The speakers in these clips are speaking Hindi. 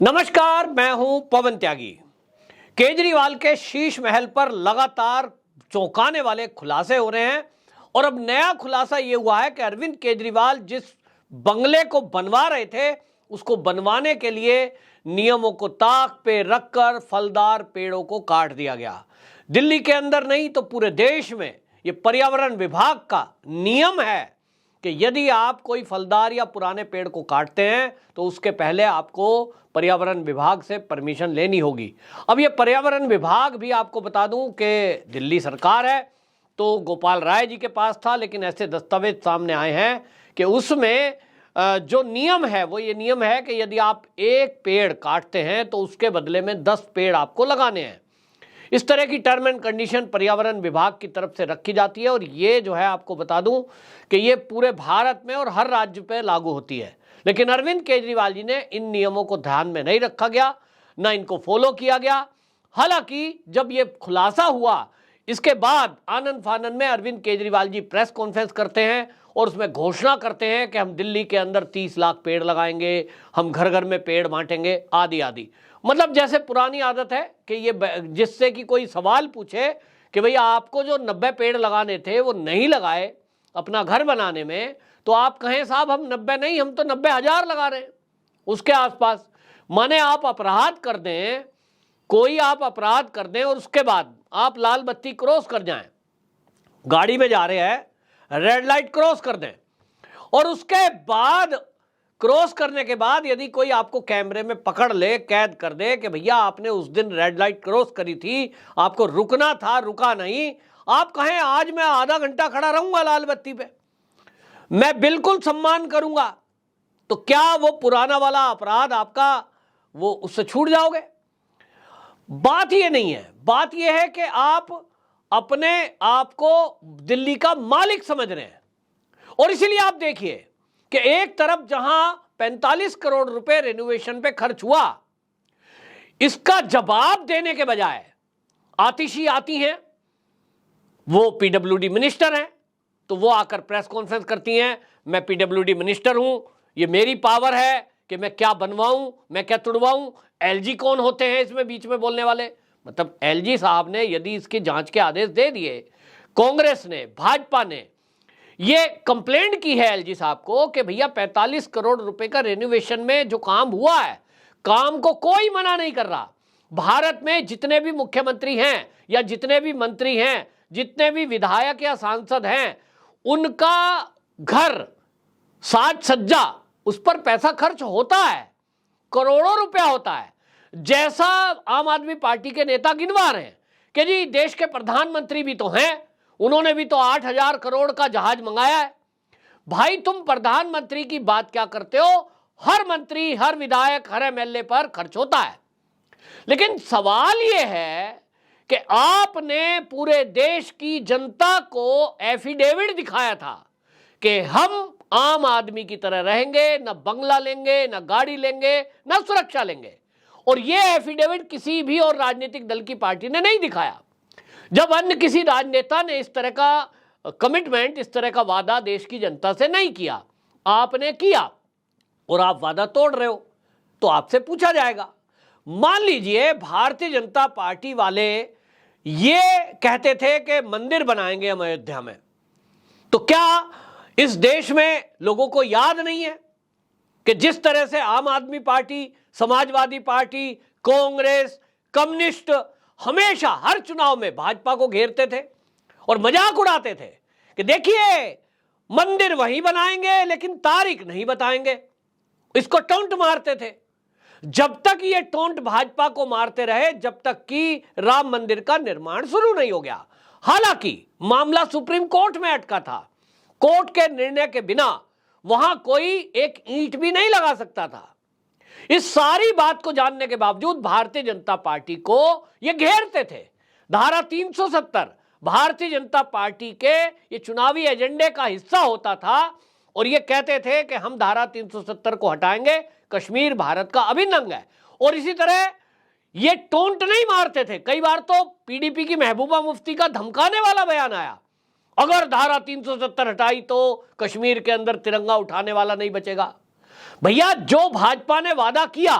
नमस्कार, मैं हूं पवन त्यागी। केजरीवाल के शीश महल पर लगातार चौंकाने वाले खुलासे हो रहे हैं और अब नया खुलासा यह हुआ है कि अरविंद केजरीवाल जिस बंगले को बनवा रहे थे उसको बनवाने के लिए नियमों को ताक पे रखकर फलदार पेड़ों को काट दिया गया। दिल्ली के अंदर नहीं तो पूरे देश में यह पर्यावरण विभाग का नियम है कि यदि आप कोई फलदार या पुराने पेड़ को काटते हैं तो उसके पहले आपको पर्यावरण विभाग से परमिशन लेनी होगी। अब ये पर्यावरण विभाग भी आपको बता दूं कि दिल्ली सरकार है तो गोपाल राय जी के पास था, लेकिन ऐसे दस्तावेज सामने आए हैं कि उसमें जो नियम है वो ये नियम है कि यदि आप एक पेड़ काटते हैं तो उसके बदले में 10 पेड़ आपको लगाने हैं। इस तरह की टर्म एंड कंडीशन पर्यावरण विभाग की तरफ से रखी जाती है और ये जो है आपको बता दूं कि ये पूरे भारत में और हर राज्य पे लागू होती है। लेकिन अरविंद केजरीवाल जी ने इन नियमों को ध्यान में नहीं रखा गया, ना इनको फॉलो किया गया। हालांकि जब ये खुलासा हुआ इसके बाद आनंद फानंद में अरविंद केजरीवाल जी प्रेस कॉन्फ्रेंस करते हैं और उसमें घोषणा करते हैं कि हम दिल्ली के अंदर 30 लाख पेड़ लगाएंगे, हम घर घर में पेड़ बांटेंगे, आदि आदि। मतलब जैसे पुरानी आदत है कि ये जिससे कि कोई सवाल पूछे कि भैया आपको जो 90 पेड़ लगाने थे वो नहीं लगाए अपना घर बनाने में, तो आप कहें साहब हम 90 नहीं, हम तो 90,000 लगा रहे हैं उसके आसपास। माने आप अपराध कर दें, कोई आप अपराध कर दें और उसके बाद आप लाल बत्ती क्रॉस कर जाएं, गाड़ी में जा रहे हैं, रेड लाइट क्रॉस कर दें और उसके बाद क्रॉस करने के बाद यदि कोई आपको कैमरे में पकड़ ले, कैद कर दे कि भैया आपने उस दिन रेड लाइट क्रॉस करी थी, आपको रुकना था, रुका नहीं, आप कहें आज मैं आधा घंटा खड़ा रहूंगा लाल बत्ती पे, मैं बिल्कुल सम्मान करूंगा, तो क्या वो पुराना वाला अपराध आपका वो उससे छूट जाओगे? बात ये नहीं है। बात ये है कि आप अपने आप को दिल्ली का मालिक समझ रहे हैं और इसीलिए आप देखिए कि एक तरफ जहां 45 करोड़ रुपए रेनोवेशन पे खर्च हुआ, इसका जवाब देने के बजाय आतिशी आती हैं, वो पीडब्ल्यूडी मिनिस्टर हैं तो वो आकर प्रेस कॉन्फ्रेंस करती हैं, मैं पीडब्ल्यूडी मिनिस्टर हूं, ये मेरी पावर है कि मैं क्या बनवाऊं, मैं क्या तुड़वाऊं। एलजी कौन होते हैं इसमें बीच में बोलने वाले? मतलब एलजी साहब ने यदि इसकी जांच के आदेश दे दिए, कांग्रेस ने, भाजपा ने ये कंप्लेंट की है एलजी साहब को कि भैया 45 करोड़ रुपए का रेनोवेशन में जो काम हुआ है, काम को कोई मना नहीं कर रहा। भारत में जितने भी मुख्यमंत्री हैं या जितने भी मंत्री हैं, जितने भी विधायक या सांसद हैं, उनका घर, साज सज्जा, उस पर पैसा खर्च होता है, करोड़ों रुपया होता है। जैसा आम आदमी पार्टी के नेता गिनवा रहे हैं कि जी देश के प्रधानमंत्री भी तो हैं, उन्होंने भी तो 8,000 करोड़ का जहाज मंगाया है। भाई तुम प्रधानमंत्री की बात क्या करते हो? हर मंत्री, हर विधायक, हर एमएलए पर खर्च होता है। लेकिन सवाल यह है कि आपने पूरे देश की जनता को एफिडेविट दिखाया था कि हम आम आदमी की तरह रहेंगे, ना बंगला लेंगे, ना गाड़ी लेंगे, ना सुरक्षा लेंगे, और यह एफिडेविट किसी भी और राजनीतिक दल की पार्टी ने नहीं दिखाया। जब अन्य किसी राजनेता ने इस तरह का कमिटमेंट, इस तरह का वादा देश की जनता से नहीं किया, आपने किया और आप वादा तोड़ रहे हो, तो आपसे पूछा जाएगा। मान लीजिए भारतीय जनता पार्टी वाले ये कहते थे कि मंदिर बनाएंगे हम अयोध्या में, तो क्या इस देश में लोगों को याद नहीं है कि जिस तरह से आम आदमी party, Samajwadi party, Congress, communist हमेशा हर चुनाव में भाजपा को घेरते थे और मजाक उड़ाते थे कि देखिए मंदिर वही बनाएंगे लेकिन तारीख नहीं बताएंगे, इसको टोंट मारते थे। जब तक ये टोंट भाजपा को मारते रहे, जब तक कि राम मंदिर का निर्माण शुरू नहीं हो गया। हालांकि मामला सुप्रीम कोर्ट में अटका था, कोर्ट के निर्णय के बिना वहां कोई एक ईंट भी नहीं लगा सकता था। इस सारी बात को जानने के बावजूद भारतीय जनता पार्टी को ये घेरते थे। धारा 370 भारतीय जनता पार्टी के ये चुनावी एजेंडे का हिस्सा होता था और ये कहते थे कि हम धारा 370 को हटाएंगे, कश्मीर भारत का अभिन्न अंग है। और इसी तरह ये टोंट नहीं मारते थे। कई बार तो पीडीपी की महबूबा मुफ्ती का धमकाने वाला बयान आया, अगर धारा 370 हटाई तो कश्मीर के अंदर तिरंगा उठाने वाला नहीं बचेगा। भैया जो भाजपा ने वादा किया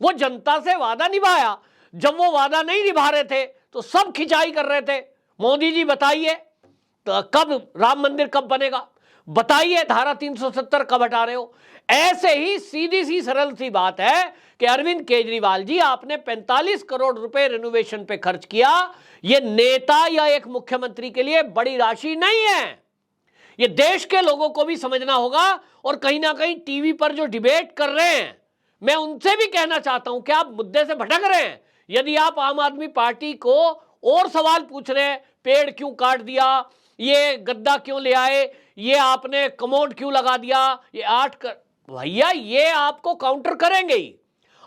वो जनता से वादा निभाया। जब वो वादा नहीं निभा रहे थे तो सब खिंचाई कर रहे थे, मोदी जी बताइए तो कब राम मंदिर कब बनेगा, बताइए धारा 370 कब हटा रहे हो। ऐसे ही सीधी सी सरल सी बात है कि अरविंद केजरीवाल जी, आपने 45 करोड़ रुपए रिनोवेशन पे खर्च किया। ये नेता या एक मुख्यमंत्री के लिए बड़ी राशि नहीं है, ये देश के लोगों को भी समझना होगा। और कहीं ना कहीं टीवी पर जो डिबेट कर रहे हैं, मैं उनसे भी कहना चाहता हूं कि आप मुद्दे से भटक रहे हैं। यदि आप आम आदमी पार्टी को और सवाल पूछ रहे हैं, पेड़ क्यों काट दिया, ये गद्दा क्यों ले आए, ये आपने कमोड क्यों लगा दिया, ये भैया ये आपको काउंटर करेंगे ही।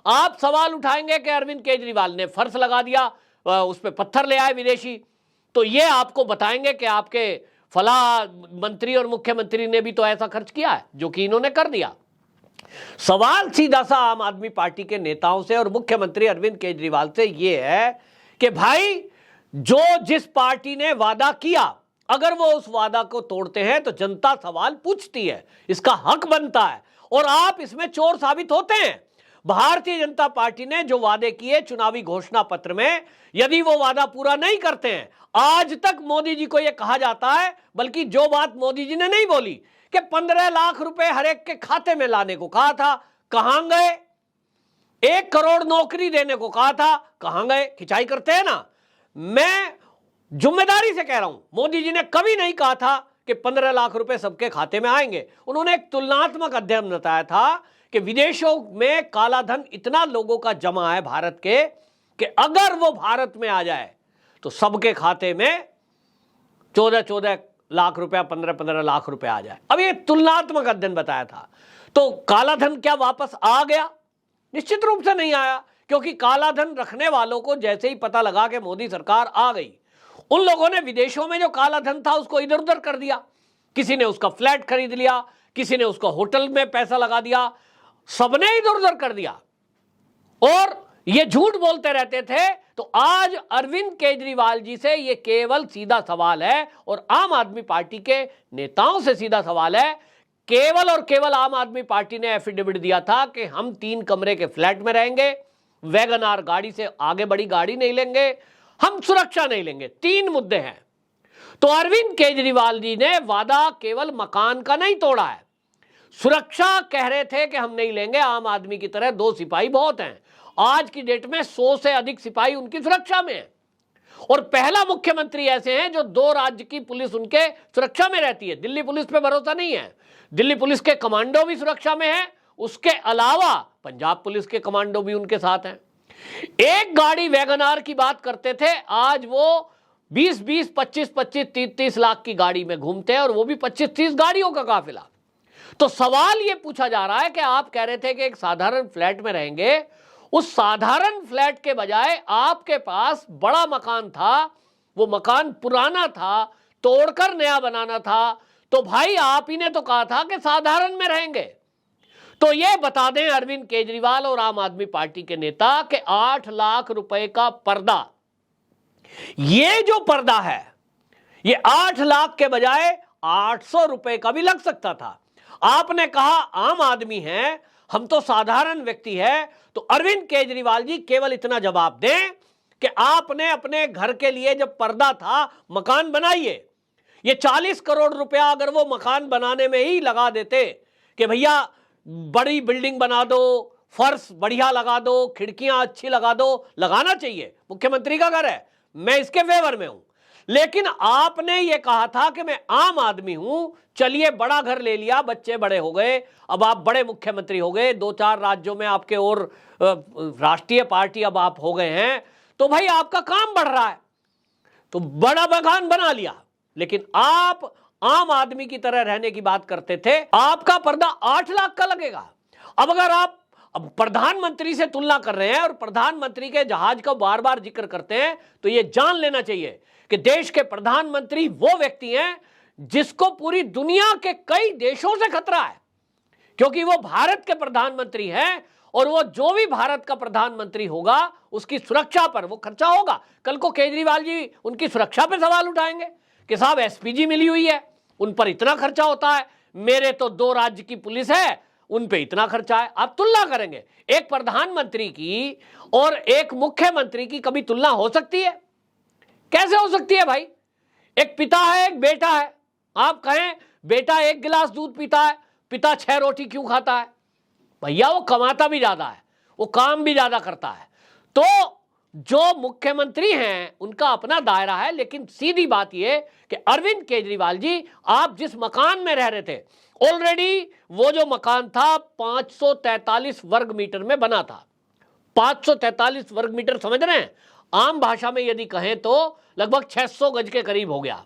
आप सवाल उठाएंगे कि अरविंद केजरीवाल ने फर्श लगा दिया, उस पर पत्थर ले आए विदेशी, तो ये आपको बताएंगे कि आपके फला मंत्री और मुख्यमंत्री ने भी तो ऐसा खर्च किया है जो कि इन्होंने कर दिया। सवाल सीधा सा आम आदमी पार्टी के नेताओं से और मुख्यमंत्री अरविंद केजरीवाल से यह है कि भाई, जो जिस पार्टी ने वादा किया, अगर वो उस वादा को तोड़ते हैं तो जनता सवाल पूछती है, इसका हक बनता है, और आप इसमें चोर साबित होते हैं। भारतीय जनता पार्टी ने जो वादे किए चुनावी घोषणा पत्र में, यदि वो वादा पूरा नहीं करते हैं, आज तक मोदी जी को यह कहा जाता है, बल्कि जो बात मोदी जी ने नहीं बोली कि 15 लाख रुपए हर एक के खाते में लाने को कहा था, कहां गए? 1 करोड़ नौकरी देने को कहा था, कहां गए? खिंचाई करते हैं ना। मैं जिम्मेदारी से कह रहा हूं, मोदी जी ने कभी नहीं कहा था कि 15 लाख रुपए सबके खाते में आएंगे। उन्होंने एक तुलनात्मक अध्ययन बताया था कि विदेशों में काला धन इतना लोगों का जमा है भारत के, कि अगर वो भारत में आ जाए तो सबके खाते में 14-14 लाख रुपया, 15-15 लाख रुपए आ जाए। अब ये तुलनात्मक अध्ययन बताया था। तो काला धन क्या वापस आ गया? निश्चित रूप से नहीं आया, क्योंकि काला धन रखने वालों को जैसे ही पता लगा कि मोदी सरकार आ गई, उन लोगों ने विदेशों में जो काला धन था उसको इधर उधर कर दिया। किसी ने उसका फ्लैट खरीद लिया, किसी ने उसका होटल में पैसा लगा दिया, सबने इधर उधर कर दिया और ये झूठ बोलते रहते थे। तो आज अरविंद केजरीवाल जी से ये केवल सीधा सवाल है, और आम आदमी पार्टी के नेताओं से सीधा सवाल है। केवल और केवल आम आदमी पार्टी ने एफिडेविट दिया था कि हम 3 कमरे के फ्लैट में रहेंगे, वैगन आर गाड़ी से आगे बड़ी गाड़ी नहीं लेंगे, हम सुरक्षा नहीं लेंगे। 3 मुद्दे हैं। तो अरविंद केजरीवाल जी ने वादा केवल मकान का नहीं तोड़ा है, सुरक्षा कह रहे थे कि हम नहीं लेंगे। आम आदमी की तरह 2 सिपाही बहुत हैं, आज की डेट में 100 से अधिक सिपाही उनकी सुरक्षा में है, और पहला मुख्यमंत्री ऐसे हैं जो 2 राज्य की पुलिस उनके सुरक्षा में रहती है। दिल्ली पुलिस पे भरोसा नहीं है, दिल्ली पुलिस के कमांडो भी सुरक्षा में है, उसके अलावा पंजाब पुलिस के कमांडो भी उनके साथ हैं। एक गाड़ी वैगन आर की बात करते थे, आज वो 20-20, 25-25, 30-30 लाख की गाड़ी में घूमते हैं, और वो भी 25-30 गाड़ियों का काफिला। तो सवाल ये पूछा जा रहा है कि आप कह रहे थे कि एक साधारण फ्लैट में रहेंगे, उस साधारण फ्लैट के बजाय आपके पास बड़ा मकान था, वो मकान पुराना था, तोड़कर नया बनाना था। तो भाई आप ही ने तो कहा था कि साधारण में रहेंगे। तो ये बता दें अरविंद केजरीवाल और आम आदमी पार्टी के नेता कि 8 लाख रुपए का पर्दा, ये जो पर्दा है, ये 8 लाख के बजाय 800 रुपए का भी लग सकता था। आपने कहा आम आदमी है, हम तो साधारण व्यक्ति है। तो अरविंद केजरीवाल जी केवल इतना जवाब दें कि आपने अपने घर के लिए जब पर्दा था, मकान बनाइए। ये 40 करोड़ रुपया अगर वो मकान बनाने में ही लगा देते कि भैया बड़ी बिल्डिंग बना दो, फर्श बढ़िया लगा दो, खिड़कियां अच्छी लगा दो, लगाना चाहिए, मुख्यमंत्री का घर है, मैं इसके फेवर में हूं। लेकिन आपने ये कहा था कि मैं आम आदमी हूं, चलिए बड़ा घर ले लिया, बच्चे बड़े हो गए, अब आप बड़े मुख्यमंत्री हो गए, 2-4 राज्यों में आपके और राष्ट्रीय पार्टी अब आप हो गए हैं, तो भाई आपका काम बढ़ रहा है, तो बड़ा मकान बना लिया। लेकिन आप आम आदमी की तरह रहने की बात करते थे, आपका पर्दा 8 लाख का लगेगा। अब अगर आप अब प्रधानमंत्री से तुलना कर रहे हैं और प्रधानमंत्री के जहाज का बार बार जिक्र करते हैं, तो यह जान लेना चाहिए कि देश के प्रधानमंत्री वो व्यक्ति हैं जिसको पूरी दुनिया के कई देशों से खतरा है, क्योंकि वो भारत के प्रधानमंत्री हैं, और वो जो भी भारत का प्रधानमंत्री होगा उसकी सुरक्षा पर वो खर्चा होगा। कल को केजरीवाल जी उनकी सुरक्षा पर सवाल उठाएंगे कि साहब एसपीजी मिली हुई है, उन पर इतना खर्चा होता है, मेरे तो 2 राज्य की पुलिस है, उन पे इतना खर्चा है। आप तुलना करेंगे एक प्रधानमंत्री की और एक मुख्यमंत्री की, कभी तुलना हो सकती है? कैसे हो सकती है भाई? एक पिता है, एक बेटा है। आप कहें बेटा 1 गिलास दूध पीता है, पिता 6 रोटी क्यों खाता है? भैया वो कमाता भी ज्यादा है, वो काम भी ज्यादा करता है। तो जो मुख्यमंत्री हैं उनका अपना दायरा है, लेकिन सीधी बात यह कि अरविंद केजरीवाल जी, आप जिस मकान में रह रहे थे, ऑलरेडी वो जो मकान था 543 वर्ग मीटर में बना था। 543 वर्ग मीटर समझ रहे हैं? आम भाषा में यदि कहें तो लगभग 600 गज के करीब हो गया।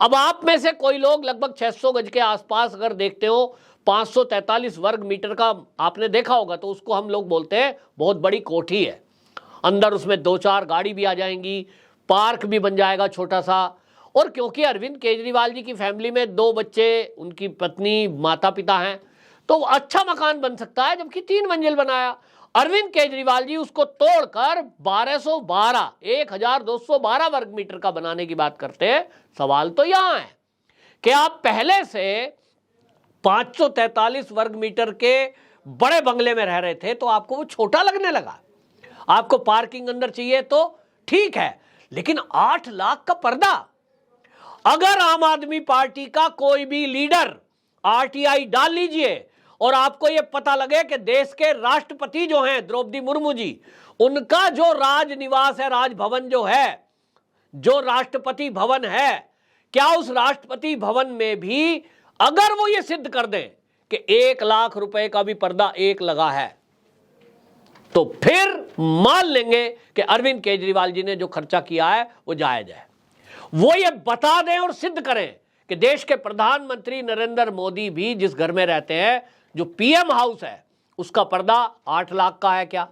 अब आप में से कोई लोग लगभग 600 गज के आसपास अगर देखते हो, 543 वर्ग मीटर का आपने देखा होगा, तो उसको हम लोग बोलते हैं बहुत बड़ी कोठी है। अंदर उसमें 2-4 गाड़ी भी आ जाएंगी, पार्क भी बन जाएगा छोटा सा। और क्योंकि अरविंद केजरीवाल जी की फैमिली में 2 बच्चे, उनकी पत्नी, माता पिता हैं, तो अच्छा मकान बन सकता है, जबकि 3 मंजिल बनाया। अरविंद केजरीवाल जी उसको तोड़कर 1212 वर्ग मीटर का बनाने की बात करते हैं। सवाल तो यहां है कि आप पहले से 543 वर्ग मीटर के बड़े बंगले में रह रहे थे, तो आपको वो छोटा लगने लगा। आपको पार्किंग अंदर चाहिए तो ठीक है, लेकिन 8 लाख का पर्दा। अगर आम आदमी पार्टी का कोई भी लीडर आरटीआई डाल लीजिए और आपको यह पता लगे कि देश के राष्ट्रपति जो हैं द्रौपदी मुर्मू जी, उनका जो राजनिवास है, राजभवन जो है, जो राष्ट्रपति भवन है, क्या उस राष्ट्रपति भवन में भी अगर वो ये सिद्ध कर दें कि 1 लाख रुपए का भी पर्दा एक लगा है, तो फिर मान लेंगे कि अरविंद केजरीवाल जी ने जो खर्चा किया है वो जायज है। वो ये बता दें और सिद्ध करें कि देश के प्रधानमंत्री नरेंद्र मोदी भी जिस घर में रहते हैं, जो पीएम हाउस है, उसका पर्दा 8 लाख का है क्या?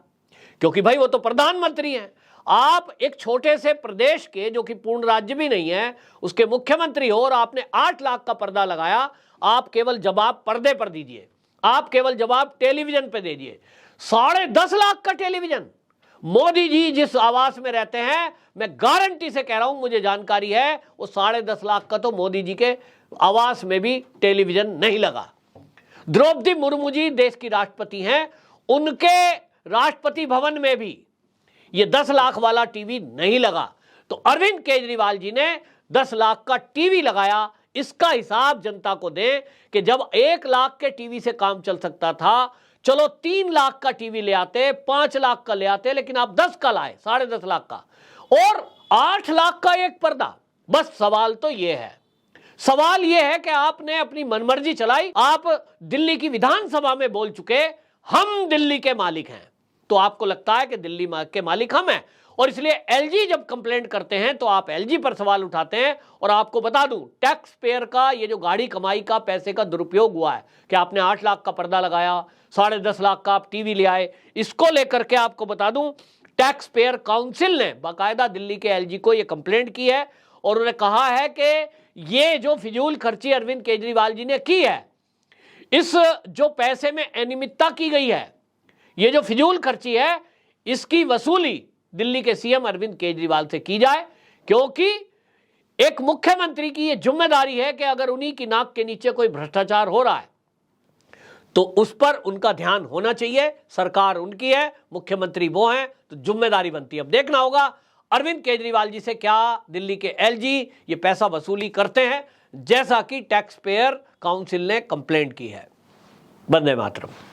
क्योंकि भाई वो तो प्रधानमंत्री हैं। आप एक छोटे से प्रदेश के, जो कि पूर्ण राज्य भी नहीं है, उसके मुख्यमंत्री हो और आपने 8 लाख का पर्दा लगाया। आप केवल जवाब पर्दे पर दीजिए, आप केवल जवाब टेलीविजन पे दीजिए। 10.5 लाख का टेलीविजन। मोदी जी जिस आवास में रहते हैं, मैं गारंटी से कह रहा हूं, मुझे जानकारी है, वो 10.5 लाख का तो मोदी जी के आवास में भी टेलीविजन नहीं लगा। द्रौपदी मुर्मू जी देश की राष्ट्रपति हैं, उनके राष्ट्रपति भवन में भी ये 10 लाख वाला टीवी नहीं लगा। तो अरविंद केजरीवाल जी ने 10 लाख का टीवी लगाया। इसका हिसाब जनता को दें कि जब 1 लाख के टीवी से काम चल सकता था, चलो 3 लाख का टीवी ले आते, 5 लाख का ले आते, लेकिन आप 10 का लाए, 10.5 लाख का, और 8 लाख का एक पर्दा। बस सवाल तो यह है, सवाल यह है कि आपने अपनी मनमर्जी चलाई। आप दिल्ली की विधानसभा में बोल चुके, हम दिल्ली के मालिक हैं। तो आपको लगता है कि दिल्ली के मालिक हम हैं, और इसलिए एलजी जब कंप्लेंट करते हैं तो आप एलजी पर सवाल उठाते हैं। और आपको बता दूं, टैक्स पेयर का ये जो गाड़ी कमाई का पैसे का दुरुपयोग हुआ है कि आपने 8 लाख का पर्दा लगाया, 10.5 लाख का आप टीवी ले आए, इसको लेकर के आपको बता दूं, टैक्स पेयर काउंसिल ने बाकायदा दिल्ली के एलजी को ये कंप्लेंट की है और उन्होंने कहा है कि ये जो फिजूल खर्ची अरविंद केजरीवाल जी ने की है, इस जो पैसे में अनियमितता की गई है, ये जो फिजूल खर्ची है, इसकी वसूली दिल्ली के सीएम अरविंद केजरीवाल से की जाए। क्योंकि एक मुख्यमंत्री की यह जिम्मेदारी है कि अगर उन्हीं की नाक के नीचे कोई भ्रष्टाचार हो रहा है तो उस पर उनका ध्यान होना चाहिए। सरकार उनकी है, मुख्यमंत्री वो हैं, तो जिम्मेदारी बनती है। अब देखना होगा अरविंद केजरीवाल जी से क्या दिल्ली के एलजी ये पैसा वसूली करते हैं, जैसा कि टैक्स पेयर काउंसिल ने कंप्लेंट की है। वंदे मातरम।